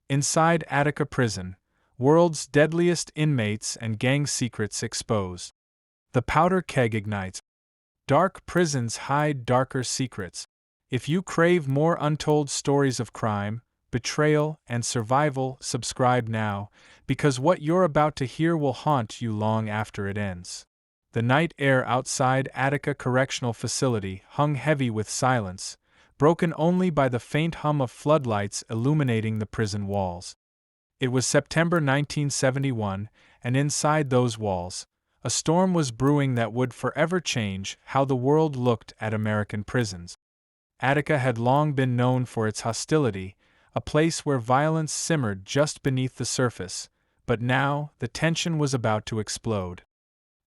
Inside Attica Prison, world's deadliest inmates and gang secrets exposed. The powder keg ignites. Dark prisons hide darker secrets. If you crave more untold stories of crime, betrayal, and survival, subscribe now, because what you're about to hear will haunt you long after it ends. The night air outside Attica Correctional Facility hung heavy with silence, broken only by the faint hum of floodlights illuminating the prison walls. It was September 1971, and inside those walls, a storm was brewing that would forever change how the world looked at American prisons. Attica had long been known for its hostility, a place where violence simmered just beneath the surface, but now the tension was about to explode.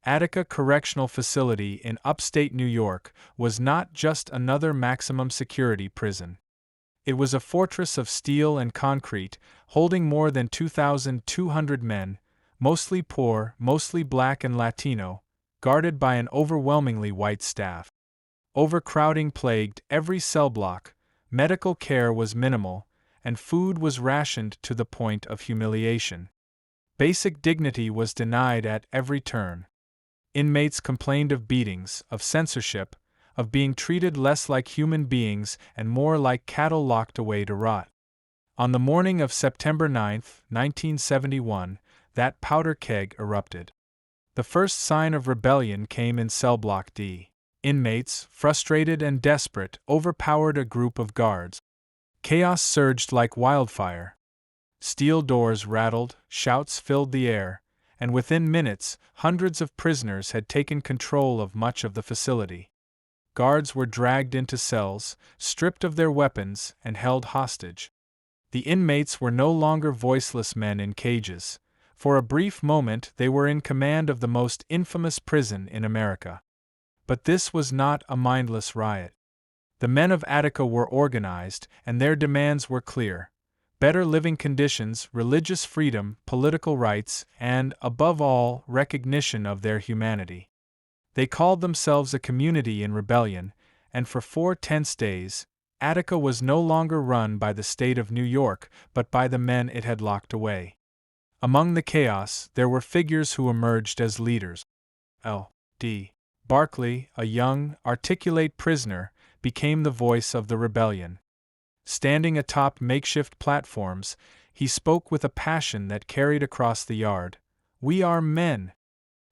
Attica Correctional Facility in upstate New York was not just another maximum security prison. It was a fortress of steel and concrete, holding more than 2,200 men, mostly poor, mostly black and Latino, guarded by an overwhelmingly white staff. Overcrowding plagued every cell block, medical care was minimal, and food was rationed to the point of humiliation. Basic dignity was denied at every turn. Inmates complained of beatings, of censorship, of being treated less like human beings and more like cattle locked away to rot. On the morning of September 9, 1971, that powder keg erupted. The first sign of rebellion came in Cell Block D. Inmates, frustrated and desperate, overpowered a group of guards. Chaos surged like wildfire. Steel doors rattled, shouts filled the air, and within minutes, hundreds of prisoners had taken control of much of the facility. Guards were dragged into cells, stripped of their weapons, and held hostage. The inmates were no longer voiceless men in cages. For a brief moment they were in command of the most infamous prison in America. But this was not a mindless riot. The men of Attica were organized, and their demands were clear: better living conditions, religious freedom, political rights, and, above all, recognition of their humanity. They called themselves a community in rebellion, and for 4 tense days, Attica was no longer run by the state of New York, but by the men it had locked away. Among the chaos, there were figures who emerged as leaders. L.D. Barkley, a young, articulate prisoner, became the voice of the rebellion. Standing atop makeshift platforms, he spoke with a passion that carried across the yard. "We are men.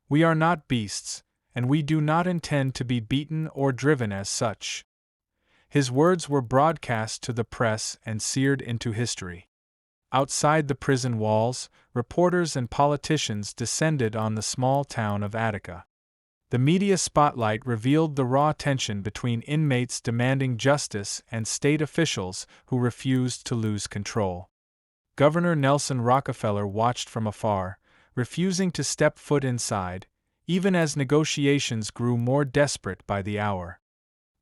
We are not beasts, and we do not intend to be beaten or driven as such." His words were broadcast to the press and seared into history. Outside the prison walls, reporters and politicians descended on the small town of Attica. The media spotlight revealed the raw tension between inmates demanding justice and state officials who refused to lose control. Governor Nelson Rockefeller watched from afar, refusing to step foot inside, even as negotiations grew more desperate by the hour.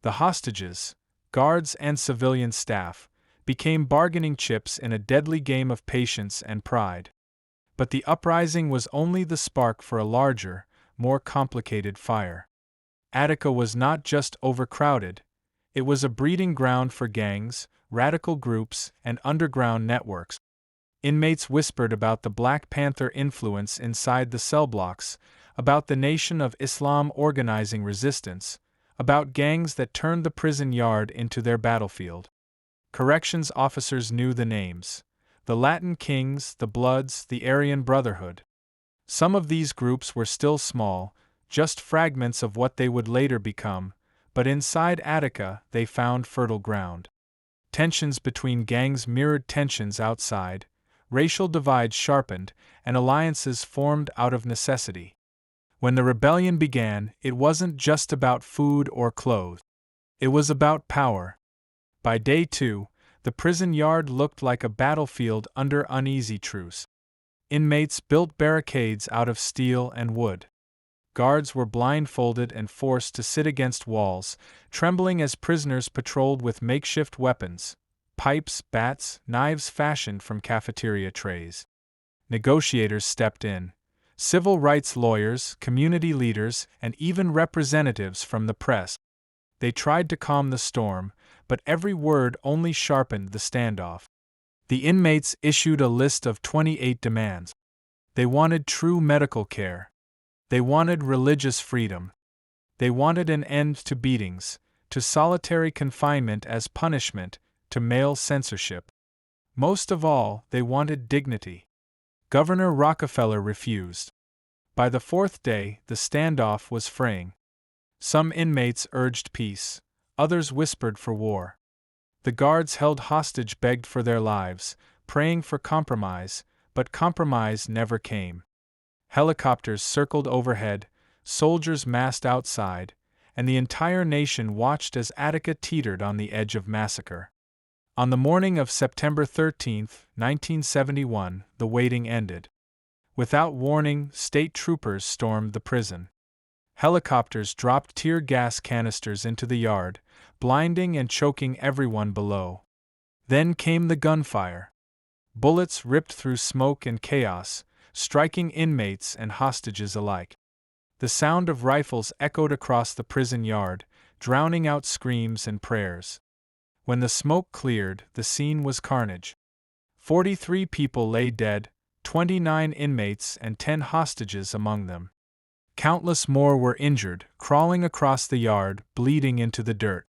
The hostages, guards and civilian staff, became bargaining chips in a deadly game of patience and pride. But the uprising was only the spark for a larger, more complicated fire. Attica was not just overcrowded, it was a breeding ground for gangs, radical groups, and underground networks. Inmates whispered about the Black Panther influence inside the cell blocks, about the Nation of Islam organizing resistance, about gangs that turned the prison yard into their battlefield. Corrections officers knew the names: the Latin Kings, the Bloods, the Aryan Brotherhood. Some of these groups were still small, just fragments of what they would later become, but inside Attica they found fertile ground. Tensions between gangs mirrored tensions outside, racial divides sharpened, and alliances formed out of necessity. When the rebellion began, it wasn't just about food or clothes. It was about power. By day 2, the prison yard looked like a battlefield under uneasy truce. Inmates built barricades out of steel and wood. Guards were blindfolded and forced to sit against walls, trembling as prisoners patrolled with makeshift weapons: pipes, bats, knives fashioned from cafeteria trays. Negotiators stepped in: civil rights lawyers, community leaders, and even representatives from the press. They tried to calm the storm, but every word only sharpened the standoff. The inmates issued a list of 28 demands. They wanted true medical care. They wanted religious freedom. They wanted an end to beatings, to solitary confinement as punishment, to male censorship. Most of all, they wanted dignity. Governor Rockefeller refused. By the fourth day, the standoff was fraying. Some inmates urged peace, others whispered for war. The guards held hostage begged for their lives, praying for compromise, but compromise never came. Helicopters circled overhead, soldiers massed outside, and the entire nation watched as Attica teetered on the edge of massacre. On the morning of September 13, 1971, the waiting ended. Without warning, state troopers stormed the prison. Helicopters dropped tear gas canisters into the yard, blinding and choking everyone below. Then came the gunfire. Bullets ripped through smoke and chaos, striking inmates and hostages alike. The sound of rifles echoed across the prison yard, drowning out screams and prayers. When the smoke cleared, the scene was carnage. 43 people lay dead, 29 inmates and 10 hostages among them. Countless more were injured, crawling across the yard, bleeding into the dirt.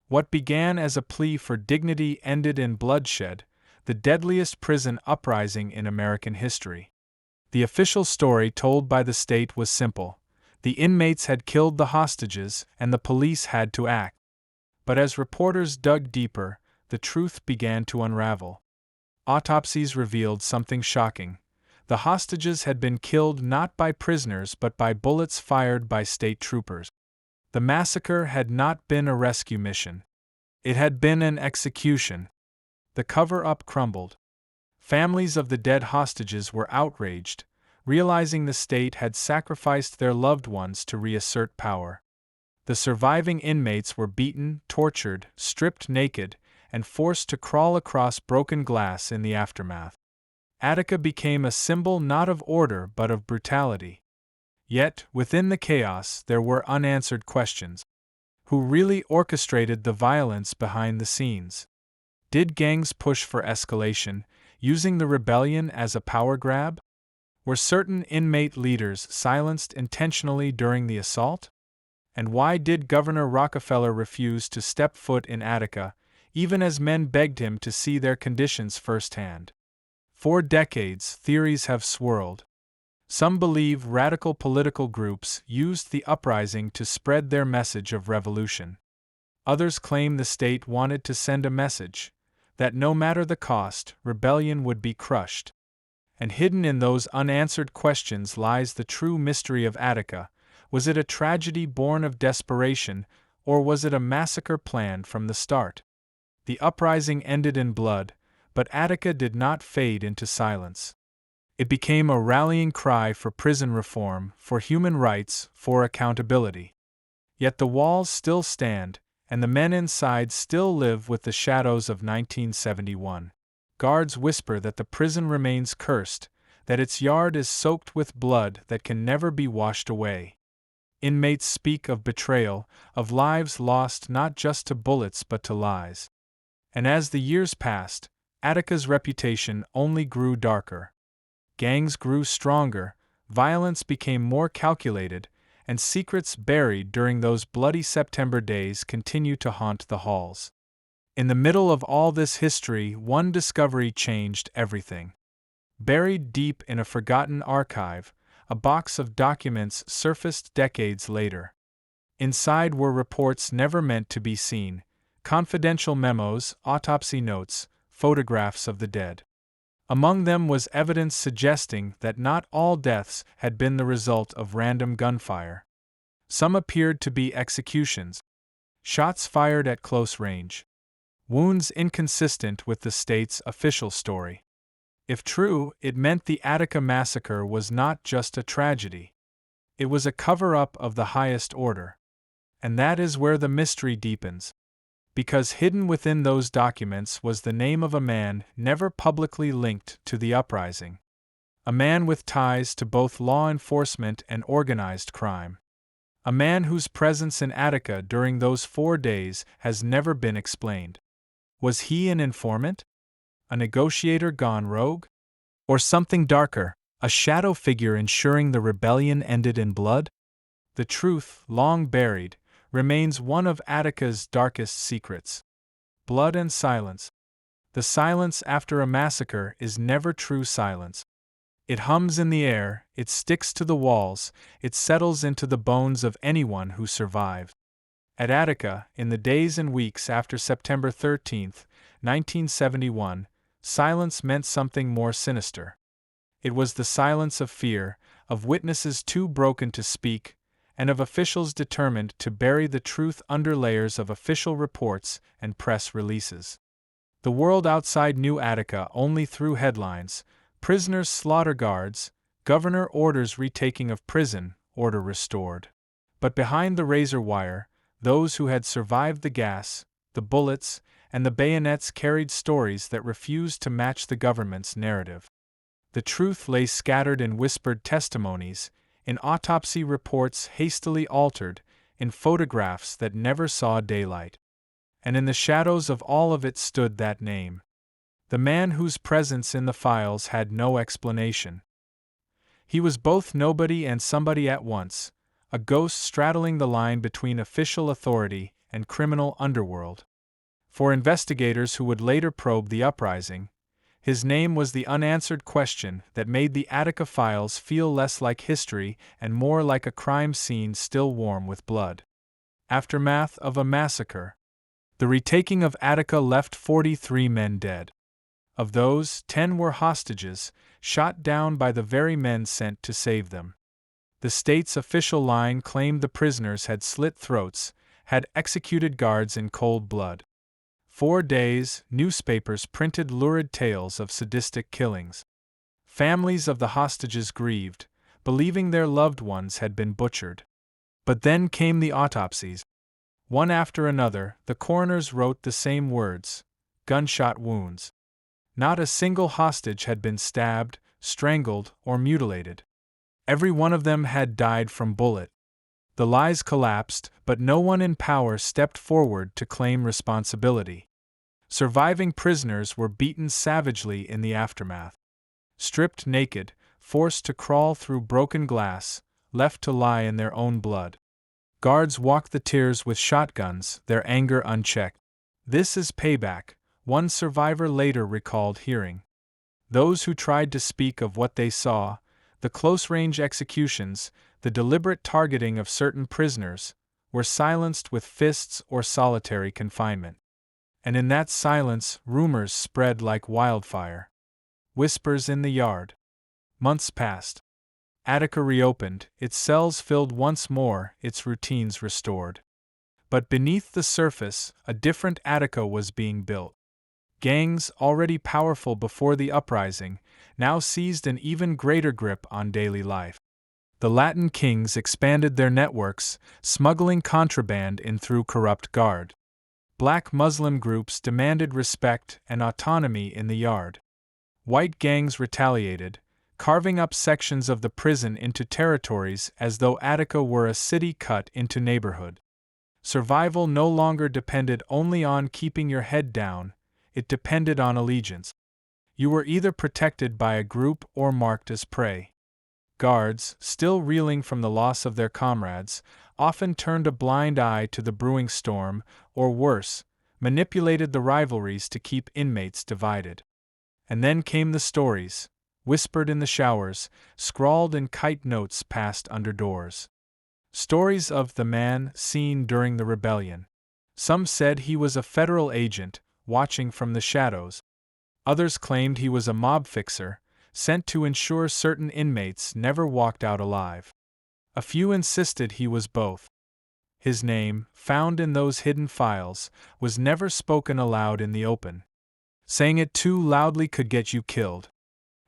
What began as a plea for dignity ended in bloodshed, the deadliest prison uprising in American history. The official story told by the state was simple. The inmates had killed the hostages, and the police had to act. But as reporters dug deeper, the truth began to unravel. Autopsies revealed something shocking. The hostages had been killed not by prisoners but by bullets fired by state troopers. The massacre had not been a rescue mission. It had been an execution. The cover-up crumbled. Families of the dead hostages were outraged, realizing the state had sacrificed their loved ones to reassert power. The surviving inmates were beaten, tortured, stripped naked, and forced to crawl across broken glass in the aftermath. Attica became a symbol not of order but of brutality. Yet, within the chaos, there were unanswered questions. Who really orchestrated the violence behind the scenes? Did gangs push for escalation, using the rebellion as a power grab? Were certain inmate leaders silenced intentionally during the assault? And why did Governor Rockefeller refuse to step foot in Attica, even as men begged him to see their conditions firsthand? For decades, theories have swirled. Some believe radical political groups used the uprising to spread their message of revolution. Others claim the state wanted to send a message that no matter the cost, rebellion would be crushed. And hidden in those unanswered questions lies the true mystery of Attica. Was it a tragedy born of desperation, or was it a massacre planned from the start? The uprising ended in blood, but Attica did not fade into silence. It became a rallying cry for prison reform, for human rights, for accountability. Yet the walls still stand, and the men inside still live with the shadows of 1971. Guards whisper that the prison remains cursed, that its yard is soaked with blood that can never be washed away. Inmates speak of betrayal, of lives lost not just to bullets but to lies. And as the years passed, Attica's reputation only grew darker. Gangs grew stronger, violence became more calculated, and secrets buried during those bloody September days continue to haunt the halls. In the middle of all this history, one discovery changed everything. Buried deep in a forgotten archive, a box of documents surfaced decades later. Inside were reports never meant to be seen, confidential memos, autopsy notes, photographs of the dead. Among them was evidence suggesting that not all deaths had been the result of random gunfire. Some appeared to be executions, shots fired at close range, wounds inconsistent with the state's official story. If true, it meant the Attica massacre was not just a tragedy. It was a cover-up of the highest order. And that is where the mystery deepens. Because hidden within those documents was the name of a man never publicly linked to the uprising. A man with ties to both law enforcement and organized crime. A man whose presence in Attica during those 4 days has never been explained. Was he an informant? A negotiator gone rogue? Or something darker, a shadow figure ensuring the rebellion ended in blood? The truth, long buried, remains one of Attica's darkest secrets. Blood and silence. The silence after a massacre is never true silence. It hums in the air, it sticks to the walls, it settles into the bones of anyone who survives. At Attica, in the days and weeks after September 13, 1971, silence meant something more sinister. It was the silence of fear, of witnesses too broken to speak, and of officials determined to bury the truth under layers of official reports and press releases. The world outside knew Attica only through headlines: prisoners slaughter guards, governor orders retaking of prison, order restored. But behind the razor wire, those who had survived the gas, the bullets, and the bayonets carried stories that refused to match the government's narrative. The truth lay scattered in whispered testimonies, in autopsy reports hastily altered, in photographs that never saw daylight. And in the shadows of all of it stood that name. The man whose presence in the files had no explanation. He was both nobody and somebody at once, a ghost straddling the line between official authority and criminal underworld. For investigators who would later probe the uprising, his name was the unanswered question that made the Attica files feel less like history and more like a crime scene still warm with blood. Aftermath of a massacre. The retaking of Attica left 43 men dead. Of those, 10 were hostages, shot down by the very men sent to save them. The state's official line claimed the prisoners had slit throats, had executed guards in cold blood. 4 days, newspapers printed lurid tales of sadistic killings. Families of the hostages grieved, believing their loved ones had been butchered. But then came the autopsies. One after another, the coroners wrote the same words: gunshot wounds. Not a single hostage had been stabbed, strangled, or mutilated. Every one of them had died from bullet. The lies collapsed, but no one in power stepped forward to claim responsibility. Surviving prisoners were beaten savagely in the aftermath. Stripped naked, forced to crawl through broken glass, left to lie in their own blood. Guards walked the tiers with shotguns, their anger unchecked. "This is payback," one survivor later recalled hearing. Those who tried to speak of what they saw, the close-range executions, the deliberate targeting of certain prisoners, were silenced with fists or solitary confinement. And in that silence, rumors spread like wildfire. Whispers in the yard. Months passed. Attica reopened, its cells filled once more, its routines restored. But beneath the surface, a different Attica was being built. Gangs, already powerful before the uprising, now seized an even greater grip on daily life. The Latin kings expanded their networks, smuggling contraband in through corrupt guard. Black Muslim groups demanded respect and autonomy in the yard. White gangs retaliated, carving up sections of the prison into territories as though Attica were a city cut into neighborhood. Survival no longer depended only on keeping your head down, it depended on allegiance. You were either protected by a group or marked as prey. Guards, still reeling from the loss of their comrades, often turned a blind eye to the brewing storm, or worse, manipulated the rivalries to keep inmates divided. And then came the stories, whispered in the showers, scrawled in kite notes passed under doors. Stories of the man seen during the rebellion. Some said he was a federal agent, watching from the shadows. Others claimed he was a mob fixer, sent to ensure certain inmates never walked out alive. A few insisted he was both. His name, found in those hidden files, was never spoken aloud in the open. Saying it too loudly could get you killed.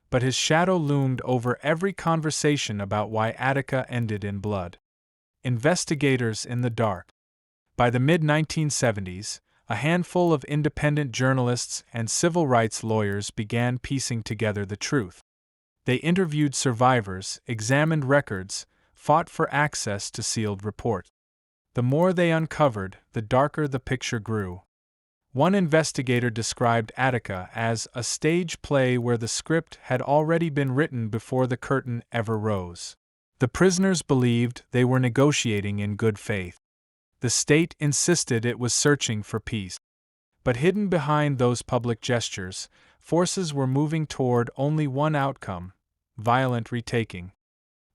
But his shadow loomed over every conversation about why Attica ended in blood. Investigators in the dark. By the mid-1970s, a handful of independent journalists and civil rights lawyers began piecing together the truth. They interviewed survivors, examined records, fought for access to sealed reports. The more they uncovered, the darker the picture grew. One investigator described Attica as a stage play where the script had already been written before the curtain ever rose. The prisoners believed they were negotiating in good faith. The state insisted it was searching for peace. But hidden behind those public gestures, forces were moving toward only one outcome: violent retaking.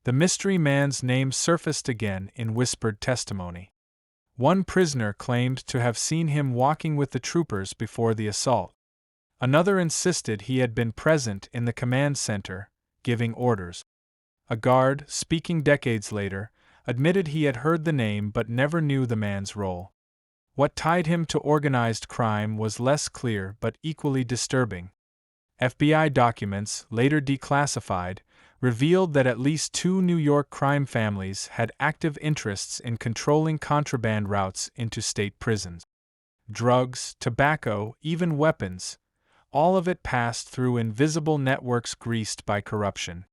The mystery man's name surfaced again in whispered testimony. One prisoner claimed to have seen him walking with the troopers before the assault. Another insisted he had been present in the command center, giving orders. A guard, speaking decades later, admitted he had heard the name but never knew the man's role. What tied him to organized crime was less clear but equally disturbing. FBI documents, later declassified, revealed that at least 2 New York crime families had active interests in controlling contraband routes into state prisons. Drugs, tobacco, even weapons, all of it passed through invisible networks greased by corruption.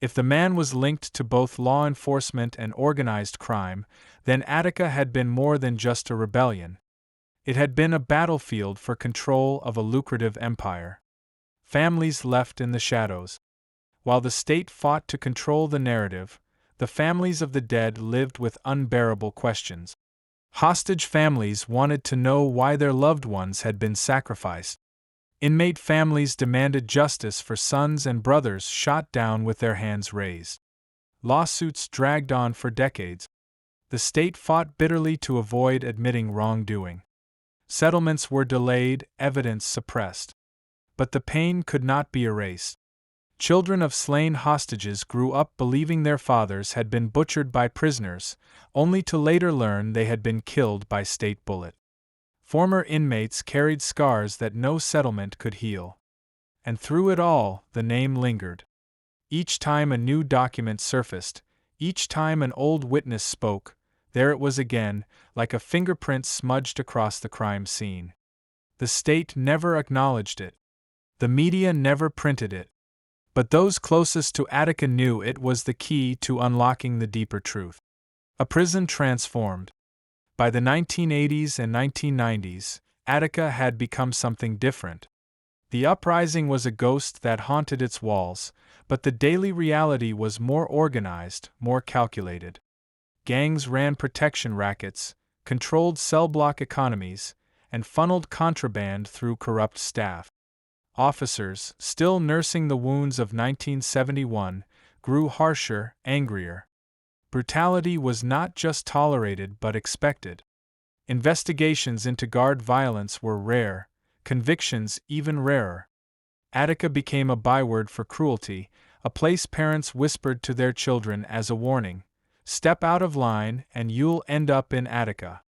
If the man was linked to both law enforcement and organized crime, then Attica had been more than just a rebellion. It had been a battlefield for control of a lucrative empire. Families left in the shadows. While the state fought to control the narrative, the families of the dead lived with unbearable questions. Hostage families wanted to know why their loved ones had been sacrificed. Inmate families demanded justice for sons and brothers shot down with their hands raised. Lawsuits dragged on for decades. The state fought bitterly to avoid admitting wrongdoing. Settlements were delayed, evidence suppressed. But the pain could not be erased. Children of slain hostages grew up believing their fathers had been butchered by prisoners, only to later learn they had been killed by state bullet. Former inmates carried scars that no settlement could heal. And through it all, the name lingered. Each time a new document surfaced, each time an old witness spoke, there it was again, like a fingerprint smudged across the crime scene. The state never acknowledged it. The media never printed it. But those closest to Attica knew it was the key to unlocking the deeper truth. A prison transformed. By the 1980s and 1990s, Attica had become something different. The uprising was a ghost that haunted its walls, but the daily reality was more organized, more calculated. Gangs ran protection rackets, controlled cell block economies, and funneled contraband through corrupt staff. Officers, still nursing the wounds of 1971, grew harsher, angrier. Brutality was not just tolerated but expected. Investigations into guard violence were rare, convictions even rarer. Attica became a byword for cruelty, a place parents whispered to their children as a warning: step out of line and you'll end up in Attica.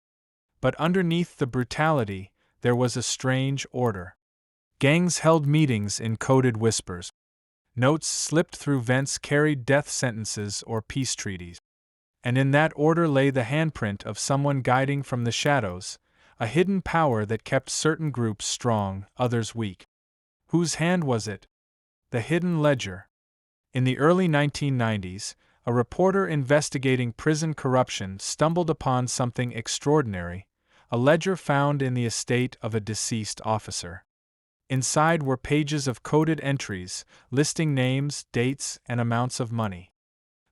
But underneath the brutality, there was a strange order. Gangs held meetings in coded whispers. Notes slipped through vents carried death sentences or peace treaties. And in that order lay the handprint of someone guiding from the shadows, a hidden power that kept certain groups strong, others weak. Whose hand was it? The hidden ledger. In the early 1990s, a reporter investigating prison corruption stumbled upon something extraordinary: a ledger found in the estate of a deceased officer. Inside were pages of coded entries, listing names, dates, and amounts of money.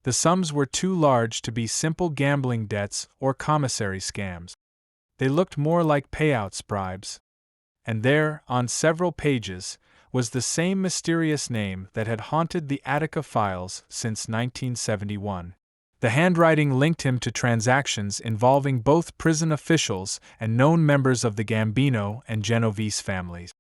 The sums were too large to be simple gambling debts or commissary scams. They looked more like payouts, bribes. And there, on several pages, was the same mysterious name that had haunted the Attica files since 1971. The handwriting linked him to transactions involving both prison officials and known members of the Gambino and Genovese families.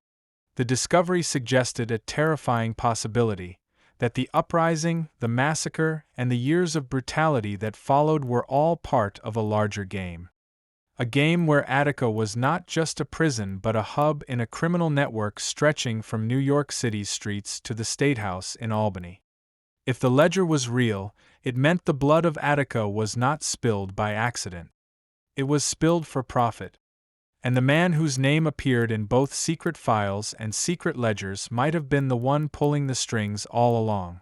The discovery suggested a terrifying possibility: that the uprising, the massacre, and the years of brutality that followed were all part of a larger game. A game where Attica was not just a prison but a hub in a criminal network stretching from New York City's streets to the State House in Albany. If the ledger was real, it meant the blood of Attica was not spilled by accident. It was spilled for profit. And the man whose name appeared in both secret files and secret ledgers might have been the one pulling the strings all along.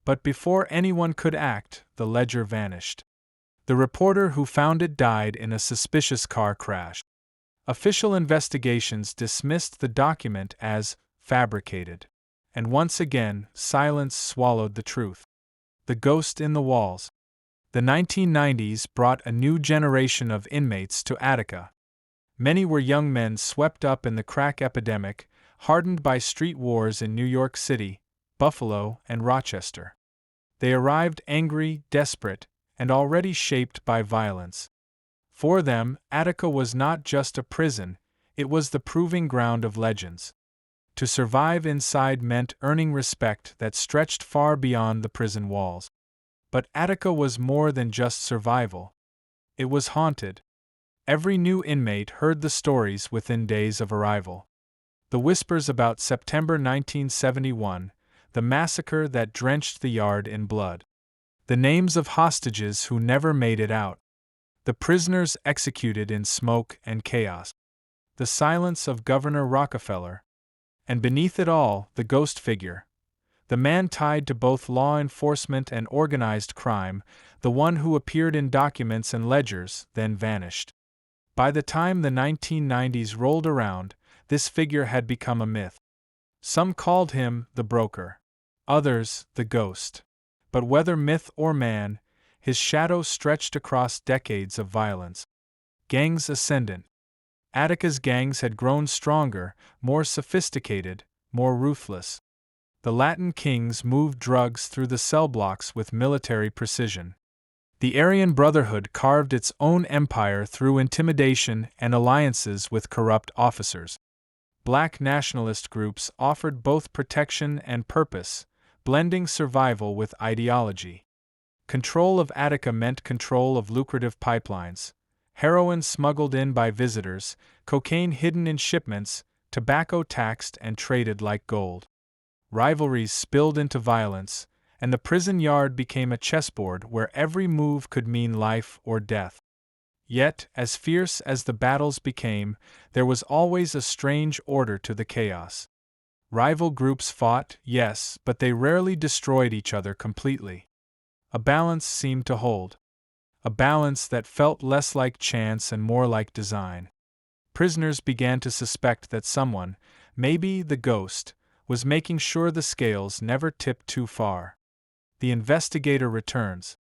But before anyone could act, the ledger vanished. The reporter who found it died in a suspicious car crash. Official investigations dismissed the document as fabricated. And once again, silence swallowed the truth. The ghost in the walls. The 1990s brought a new generation of inmates to Attica. Many were young men swept up in the crack epidemic, hardened by street wars in New York City, Buffalo, and Rochester. They arrived angry, desperate, and already shaped by violence. For them, Attica was not just a prison, it was the proving ground of legends. To survive inside meant earning respect that stretched far beyond the prison walls. But Attica was more than just survival. It was haunted. Every new inmate heard the stories within days of arrival. The whispers about September 1971, the massacre that drenched the yard in blood. The names of hostages who never made it out. The prisoners executed in smoke and chaos. The silence of Governor Rockefeller. And beneath it all, the ghost figure. The man tied to both law enforcement and organized crime, the one who appeared in documents and ledgers, then vanished. By the time the 1990s rolled around, this figure had become a myth. Some called him the broker. Others, the ghost. But whether myth or man, his shadow stretched across decades of violence. Gangs ascendant. Attica's gangs had grown stronger, more sophisticated, more ruthless. The Latin kings moved drugs through the cell blocks with military precision. The Aryan Brotherhood carved its own empire through intimidation and alliances with corrupt officers. Black nationalist groups offered both protection and purpose, blending survival with ideology. Control of Attica meant control of lucrative pipelines, heroin smuggled in by visitors, cocaine hidden in shipments, tobacco taxed and traded like gold. Rivalries spilled into violence, and the prison yard became a chessboard where every move could mean life or death. Yet, as fierce as the battles became, there was always a strange order to the chaos. Rival groups fought, yes, but they rarely destroyed each other completely. A balance seemed to hold. A balance that felt less like chance and more like design. Prisoners began to suspect that someone, maybe the ghost, was making sure the scales never tipped too far. The investigator returns.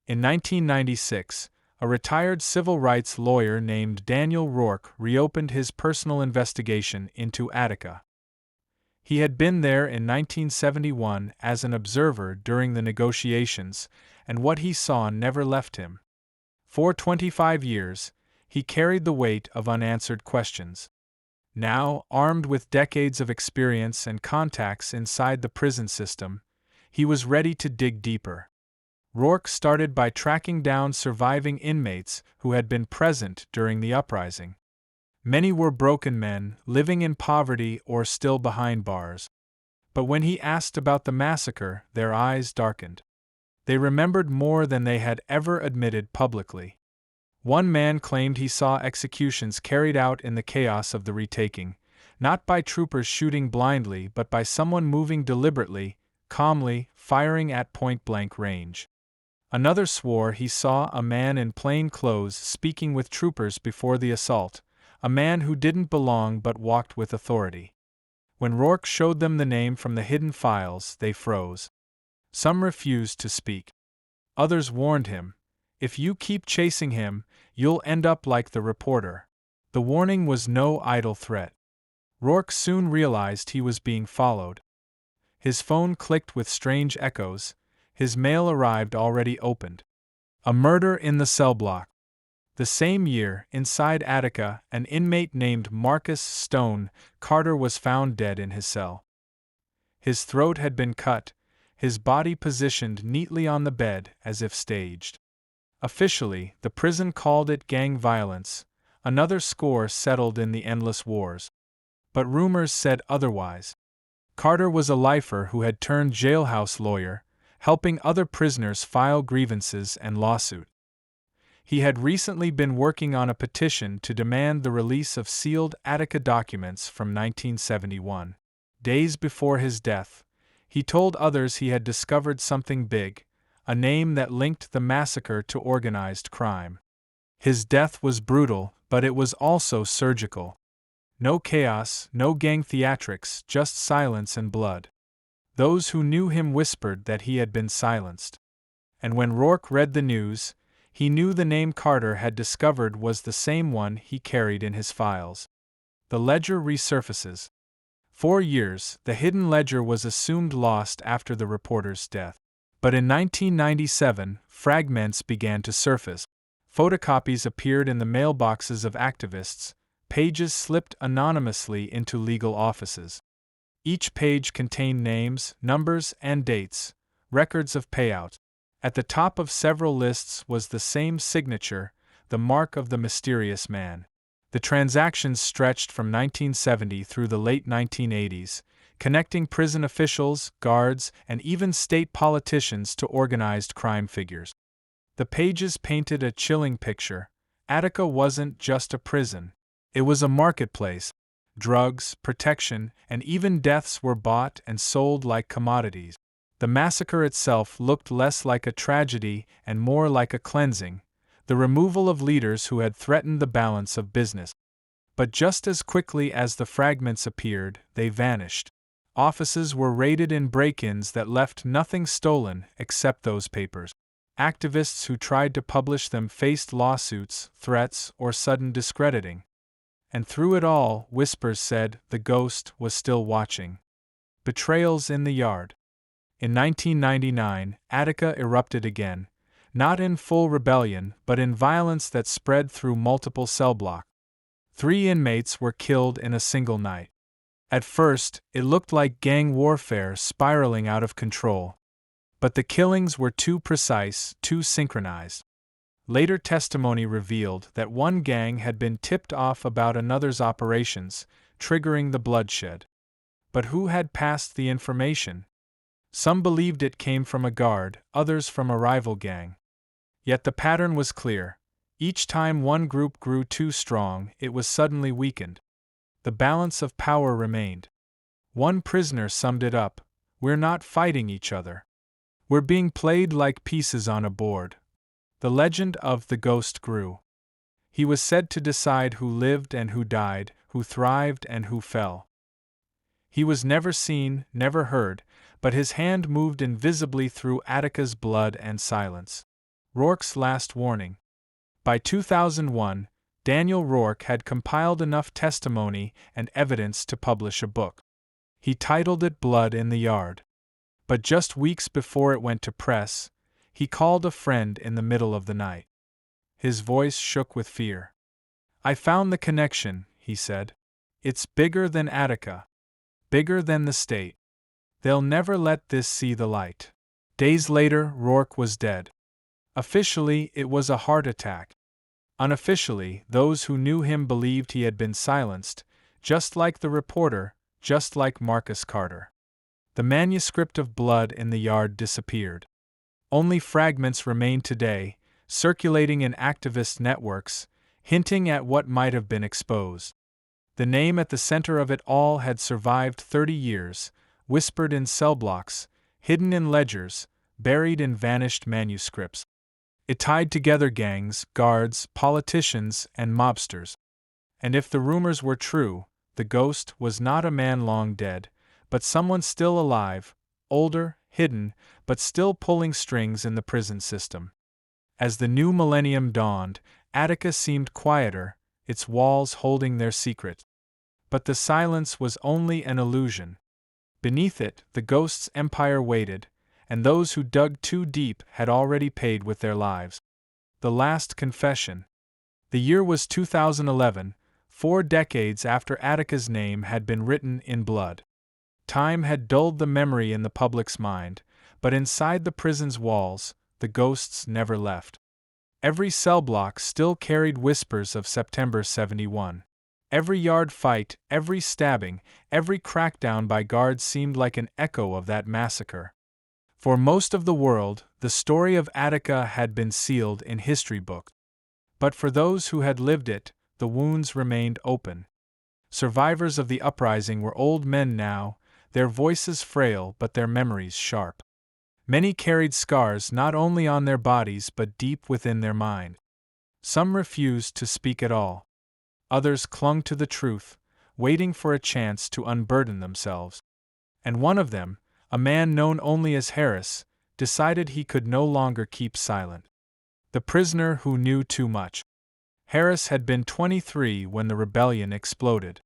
In 1996, a retired civil rights lawyer named Daniel Rourke reopened his personal investigation into Attica. He had been there in 1971 as an observer during the negotiations, and what he saw never left him. For 25 years, he carried the weight of unanswered questions. Now, armed with decades of experience and contacts inside the prison system, he was ready to dig deeper. Rourke started by tracking down surviving inmates who had been present during the uprising. Many were broken men, living in poverty or still behind bars. But when he asked about the massacre, their eyes darkened. They remembered more than they had ever admitted publicly. One man claimed he saw executions carried out in the chaos of the retaking, not by troopers shooting blindly but by someone moving deliberately, calmly, firing at point-blank range. Another swore he saw a man in plain clothes speaking with troopers before the assault, a man who didn't belong but walked with authority. When Rourke showed them the name from the hidden files, they froze. Some refused to speak. Others warned him, "If you keep chasing him, you'll end up like the reporter." The warning was no idle threat. Rourke soon realized he was being followed. His phone clicked with strange echoes, his mail arrived already opened. A murder in the cell block. The same year, inside Attica, an inmate named Marcus Stone Carter was found dead in his cell. His throat had been cut, his body positioned neatly on the bed as if staged. Officially, the prison called it gang violence, another score settled in the endless wars. But rumors said otherwise. Carter was a lifer who had turned jailhouse lawyer, helping other prisoners file grievances and lawsuit. He had recently been working on a petition to demand the release of sealed Attica documents from 1971. Days before his death, he told others he had discovered something big, a name that linked the massacre to organized crime. His death was brutal, but it was also surgical. No chaos, no gang theatrics, just silence and blood. Those who knew him whispered that he had been silenced. And when Rourke read the news, he knew the name Carter had discovered was the same one he carried in his files. The ledger resurfaces. 4 years, the hidden ledger was assumed lost after the reporter's death. But in 1997, fragments began to surface. Photocopies appeared in the mailboxes of activists, pages slipped anonymously into legal offices. Each page contained names, numbers, and dates, records of payout. At the top of several lists was the same signature, the mark of the mysterious man. The transactions stretched from 1970 through the late 1980s, connecting prison officials, guards, and even state politicians to organized crime figures. The pages painted a chilling picture. Attica wasn't just a prison. It was a marketplace. Drugs, protection, and even deaths were bought and sold like commodities. The massacre itself looked less like a tragedy and more like a cleansing, the removal of leaders who had threatened the balance of business. But just as quickly as the fragments appeared, they vanished. Offices were raided in break-ins that left nothing stolen except those papers. Activists who tried to publish them faced lawsuits, threats, or sudden discrediting. And through it all, whispers said the ghost was still watching. Betrayals in the yard. In 1999, Attica erupted again, not in full rebellion but in violence that spread through multiple cell blocks. 3 inmates were killed in a single night. At first, it looked like gang warfare spiraling out of control. But the killings were too precise, too synchronized. Later testimony revealed that one gang had been tipped off about another's operations, triggering the bloodshed. But who had passed the information? Some believed it came from a guard, others from a rival gang. Yet the pattern was clear. Each time one group grew too strong, it was suddenly weakened. The balance of power remained. One prisoner summed it up: "We're not fighting each other. We're being played like pieces on a board." The legend of the ghost grew. He was said to decide who lived and who died, who thrived and who fell. He was never seen, never heard, but his hand moved invisibly through Attica's blood and silence. Rourke's last warning. By 2001, Daniel Rourke had compiled enough testimony and evidence to publish a book. He titled it Blood in the Yard. But just weeks before it went to press, he called a friend in the middle of the night. His voice shook with fear. "I found the connection," he said. "It's bigger than Attica. Bigger than the state. They'll never let this see the light." Days later, Rourke was dead. Officially, it was a heart attack. Unofficially, those who knew him believed he had been silenced, just like the reporter, just like Marcus Carter. The manuscript of Blood in the Yard disappeared. Only fragments remain today, circulating in activist networks, hinting at what might have been exposed. The name at the center of it all had survived 30 years, whispered in cell blocks, hidden in ledgers, buried in vanished manuscripts. It tied together gangs, guards, politicians, and mobsters. And if the rumors were true, the ghost was not a man long dead, but someone still alive, older, hidden, but still pulling strings in the prison system. As the new millennium dawned, Attica seemed quieter, its walls holding their secret. But the silence was only an illusion. Beneath it, the ghost's empire waited, and those who dug too deep had already paid with their lives. The last confession. The year was 2011, 4 decades after Attica's name had been written in blood. Time had dulled the memory in the public's mind, but inside the prison's walls, the ghosts never left. Every cell block still carried whispers of September 71. Every yard fight, every stabbing, every crackdown by guards seemed like an echo of that massacre. For most of the world, the story of Attica had been sealed in history books. But for those who had lived it, the wounds remained open. Survivors of the uprising were old men now, their voices frail but their memories sharp. Many carried scars not only on their bodies but deep within their mind. Some refused to speak at all. Others clung to the truth, waiting for a chance to unburden themselves. And one of them, a man known only as Harris, decided he could no longer keep silent. The prisoner who knew too much. Harris had been 23 when the rebellion exploded.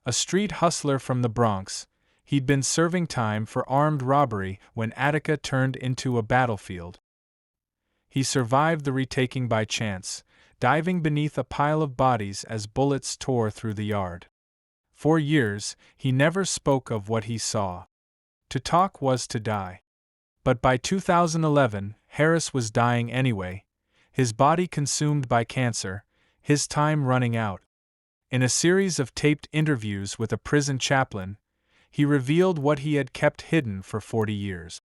A street hustler from the Bronx, he'd been serving time for armed robbery when Attica turned into a battlefield. He survived the retaking by chance, diving beneath a pile of bodies as bullets tore through the yard. For years, he never spoke of what he saw. To talk was to die. But by 2011, Harris was dying anyway, his body consumed by cancer, his time running out. In a series of taped interviews with a prison chaplain, he revealed what he had kept hidden for 40 years.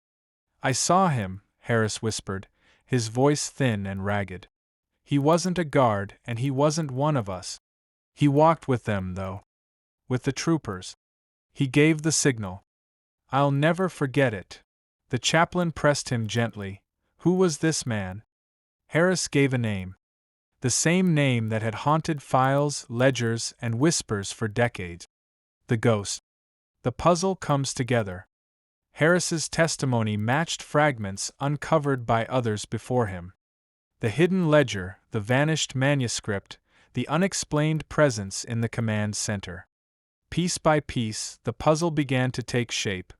"I saw him," Harris whispered, his voice thin and ragged. "He wasn't a guard and he wasn't one of us. He walked with them, though. With the troopers. He gave the signal. I'll never forget it." The chaplain pressed him gently. Who was this man? Harris gave a name. The same name that had haunted files, ledgers, and whispers for decades. The ghost. The puzzle comes together. Harris's testimony matched fragments uncovered by others before him. The hidden ledger, the vanished manuscript, the unexplained presence in the command center. Piece by piece, the puzzle began to take shape.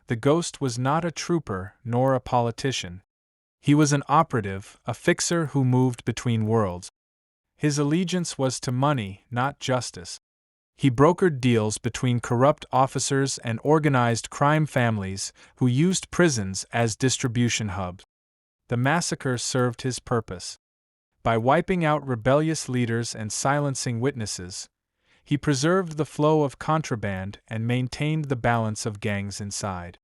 The ghost was not a trooper nor a politician. He was an operative, a fixer who moved between worlds. His allegiance was to money, not justice. He brokered deals between corrupt officers and organized crime families who used prisons as distribution hubs. The massacre served his purpose. By wiping out rebellious leaders and silencing witnesses, he preserved the flow of contraband and maintained the balance of gangs inside.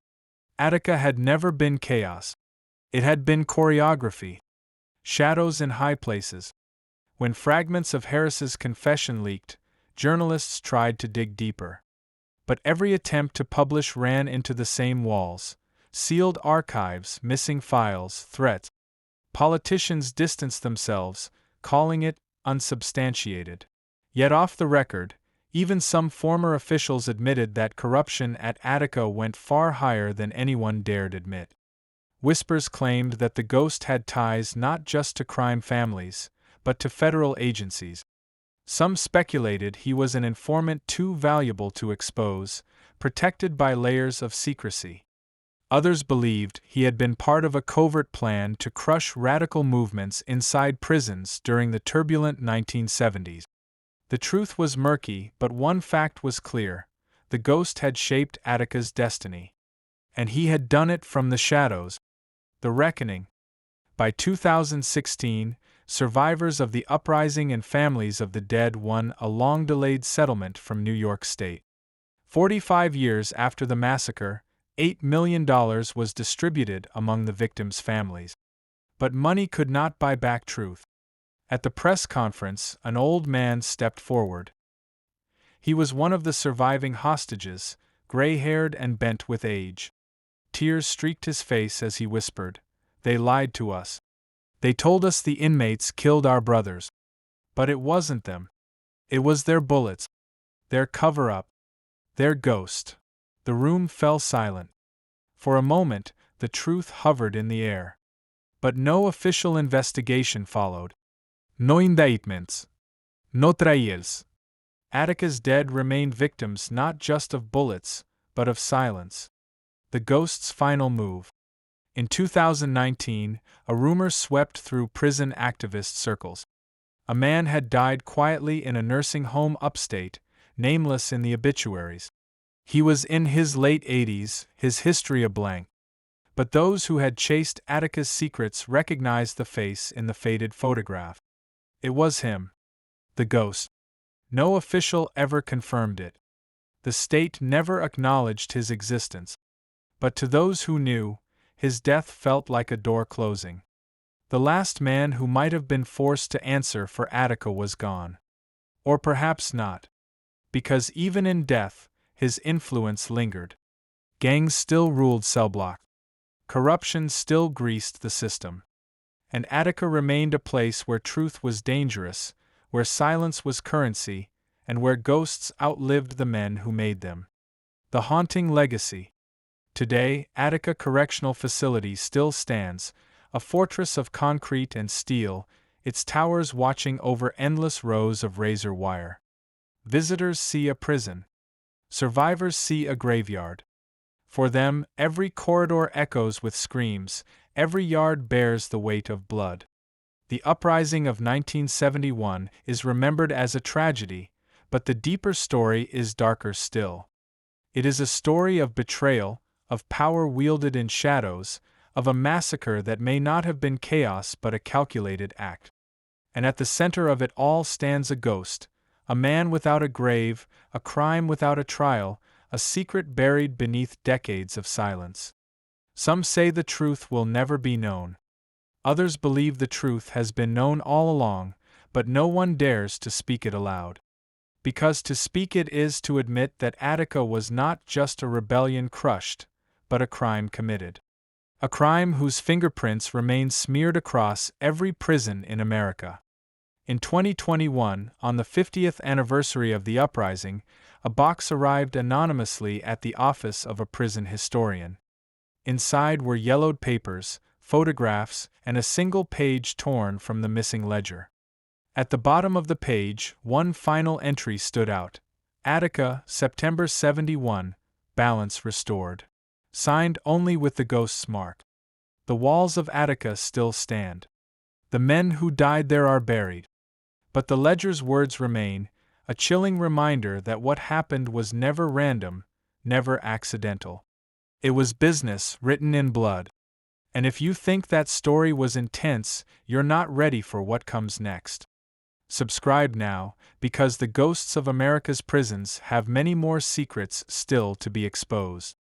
Attica had never been chaos. It had been choreography. Shadows in high places. When fragments of Harris's confession leaked, journalists tried to dig deeper. But every attempt to publish ran into the same walls: sealed archives, missing files, threats. Politicians distanced themselves, calling it unsubstantiated. Yet off the record, even some former officials admitted that corruption at Attica went far higher than anyone dared admit. Whispers claimed that the ghost had ties not just to crime families, but to federal agencies. Some speculated he was an informant too valuable to expose, protected by layers of secrecy. Others believed he had been part of a covert plan to crush radical movements inside prisons during the turbulent 1970s. The truth was murky, but one fact was clear: the ghost had shaped Attica's destiny. And he had done it from the shadows. The reckoning. By 2016, survivors of the uprising and families of the dead won a long-delayed settlement from New York State. 45 years after the massacre, $8 million was distributed among the victims' families. But money could not buy back truth. At the press conference, an old man stepped forward. He was one of the surviving hostages, gray-haired and bent with age. Tears streaked his face as he whispered, "They lied to us. They told us the inmates killed our brothers. But it wasn't them. It was their bullets. Their cover-up. Their ghost." The room fell silent. For a moment, the truth hovered in the air. But no official investigation followed. No indictments. No trials. Attica's dead remained victims not just of bullets, but of silence. The ghost's final move. In 2019, a rumor swept through prison activist circles. A man had died quietly in a nursing home upstate, nameless in the obituaries. He was in his late 80s, his history a blank. But those who had chased Attica's secrets recognized the face in the faded photograph. It was him. The ghost. No official ever confirmed it. The state never acknowledged his existence. But to those who knew, his death felt like a door closing. The last man who might have been forced to answer for Attica was gone. Or perhaps not. Because even in death, his influence lingered. Gangs still ruled cell blocks. Corruption still greased the system. and Attica remained a place where truth was dangerous, where silence was currency, and where ghosts outlived the men who made them. The haunting legacy. Today, Attica Correctional Facility still stands, a fortress of concrete and steel, its towers watching over endless rows of razor wire. Visitors see a prison. Survivors see a graveyard. For them, every corridor echoes with screams, every yard bears the weight of blood. The uprising of 1971 is remembered as a tragedy, but the deeper story is darker still. It is a story of betrayal, of power wielded in shadows, of a massacre that may not have been chaos but a calculated act. And at the center of it all stands a ghost, a man without a grave, a crime without a trial, a secret buried beneath decades of silence. Some say the truth will never be known. Others believe the truth has been known all along, but no one dares to speak it aloud. Because to speak it is to admit that Attica was not just a rebellion crushed, but a crime committed. A crime whose fingerprints remain smeared across every prison in America. In 2021, on the 50th anniversary of the uprising, a box arrived anonymously at the office of a prison historian. Inside were yellowed papers, photographs, and a single page torn from the missing ledger. At the bottom of the page, one final entry stood out. Attica, September 71, balance restored. Signed only with the ghost's mark. The walls of Attica still stand. The men who died there are buried. But the ledger's words remain, a chilling reminder that what happened was never random, never accidental. It was business written in blood. And if you think that story was intense, you're not ready for what comes next. Subscribe now, because the ghosts of America's prisons have many more secrets still to be exposed.